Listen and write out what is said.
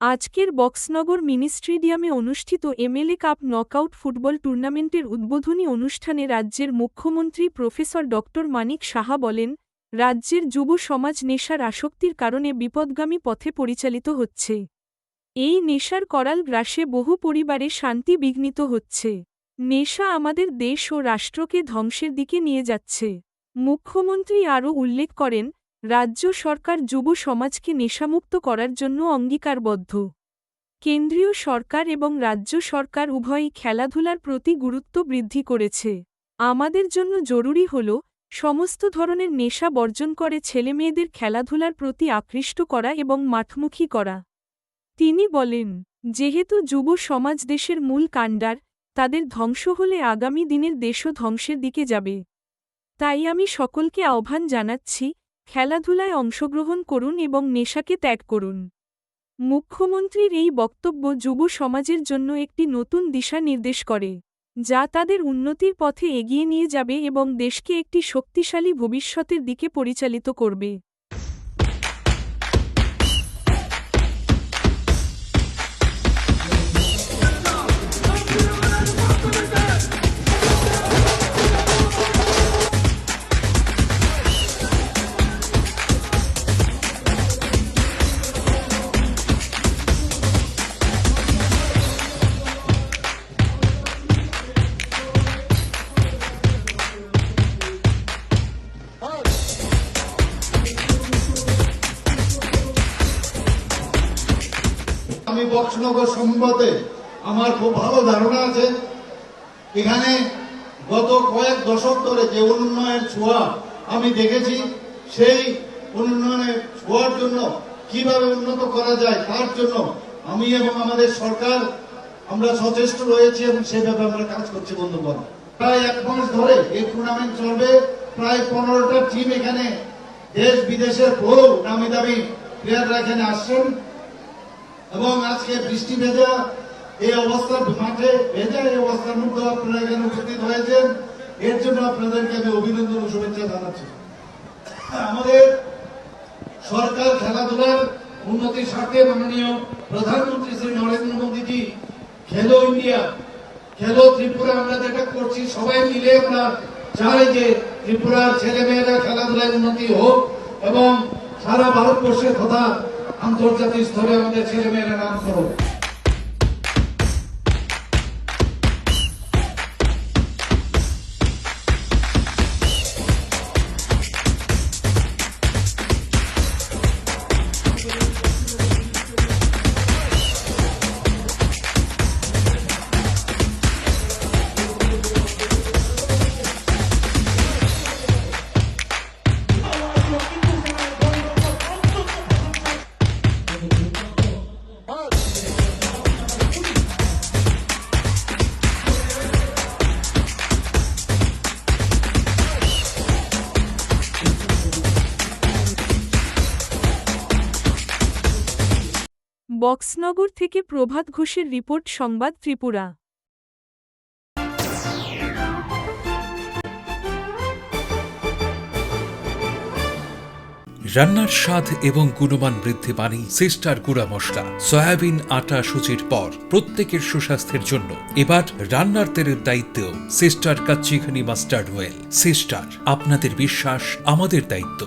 আজকের বক্সনগর মিনি স্টেডিয়ামে অনুষ্ঠিত এমএলএ কাপ নকআউট ফুটবল টুর্নামেন্টের উদ্বোধনী অনুষ্ঠানে রাজ্যের মুখ্যমন্ত্রী প্রফেসর ড মানিক সাহা বলেন, রাজ্যের যুব সমাজ নেশার আসক্তির কারণে বিপদগামী পথে পরিচালিত হচ্ছে। এই নেশার করাল গ্রাসে বহু পরিবারে শান্তি বিঘ্নিত হচ্ছে। নেশা আমাদের দেশ ও রাষ্ট্রকে ধ্বংসের দিকে নিয়ে যাচ্ছে। মুখ্যমন্ত্রী আরও উল্লেখ করেন, রাজ্য সরকার যুব সমাজকে নেশামুক্ত করার জন্য অঙ্গীকারবদ্ধ। কেন্দ্রীয় সরকার এবং রাজ্য সরকার উভয়ই খেলাধুলার প্রতি গুরুত্ব বৃদ্ধি করেছে। আমাদের জন্য জরুরি হল, সমস্ত ধরনের নেশা বর্জন করে ছেলেমেয়েদের খেলাধুলার প্রতি আকৃষ্ট করা এবং মাঠমুখী করা। তিনি বলেন, যেহেতু যুব সমাজ দেশের মূল কাণ্ডার, তাদের ধ্বংস হলে আগামী দিনের দেশও ধ্বংসের দিকে যাবে। তাই আমি সকলকে আহ্বান জানাচ্ছি, খেলাধুলায় অংশগ্রহণ করুন এবং নেশাকে ত্যাগ করুন। মুখ্যমন্ত্রীর এই বক্তব্য যুব সমাজের জন্য একটি নতুন দিশা নির্দেশ করে, যা তাদের উন্নতির পথে এগিয়ে নিয়ে যাবে এবং দেশকে একটি শক্তিশালী ভবিষ্যতের দিকে পরিচালিত করবে। আমি বক্সনগর সম্বন্ধে আমার খুব ভালো ধারণা আছে। এখানে গত কয়েক দশক ধরে যে উন্নয়নের ছোঁয়া আমি দেখেছি, সেই উন্নয়নের ছোঁয়ার জন্য কিভাবে উন্নত করা যায় তার জন্য আমি এবং আমাদের সরকার আমরা সচেষ্ট রয়েছি এবং সেভাবে আমরা কাজ করছি। বন্ধুগণ, প্রায় এক মাস ধরে এই টুর্নামেন্ট চলবে। প্রায় 15টা টিম এখানে দেশ বিদেশের বহু নামি দামি প্লেয়াররা এখানে আসছেন এবং আজকে বৃষ্টি ভেজা এই অবস্থার মাঠে ভেজা এই অবস্থার মধ্যে আপনারা এখানে উপস্থিত হয়েছেন, এর জন্য আপনাদেরকে আমি অভিনন্দন ও শুভেচ্ছা জানাচ্ছি। আমাদের সরকার খেলাধুলার উন্নতির স্বার্থে মাননীয় প্রধানমন্ত্রী শ্রী নরেন্দ্র মোদীজি খেলো ইন্ডিয়া, খেলো ত্রিপুরা আমরা যেটা করছি, সবাই মিলে আমরা চাই যে ত্রিপুরার ছেলেমেয়েরা খেলাধুলায় উন্নতি হোক এবং সারা ভারতবর্ষের কথা আন্তর্জাতিক স্তরে আমাদের ছেলেমেয়েরা নাম করুক। বক্সনগর থেকে প্রভাত ঘোষের রিপোর্ট, সংবাদ ত্রিপুরা। রান্নার স্বাদ এবং গুণমান বৃদ্ধি পানি সিস্টার গুঁড়া মশলা, সয়াবিন আটা সুজির পর প্রত্যেকের সুস্বাস্থ্যের জন্য এবার রান্নার তেলের দায়িত্বেও sister kachi ghani mustard oil. Sister, আপনাদের বিশ্বাস আমাদের দায়িত্ব।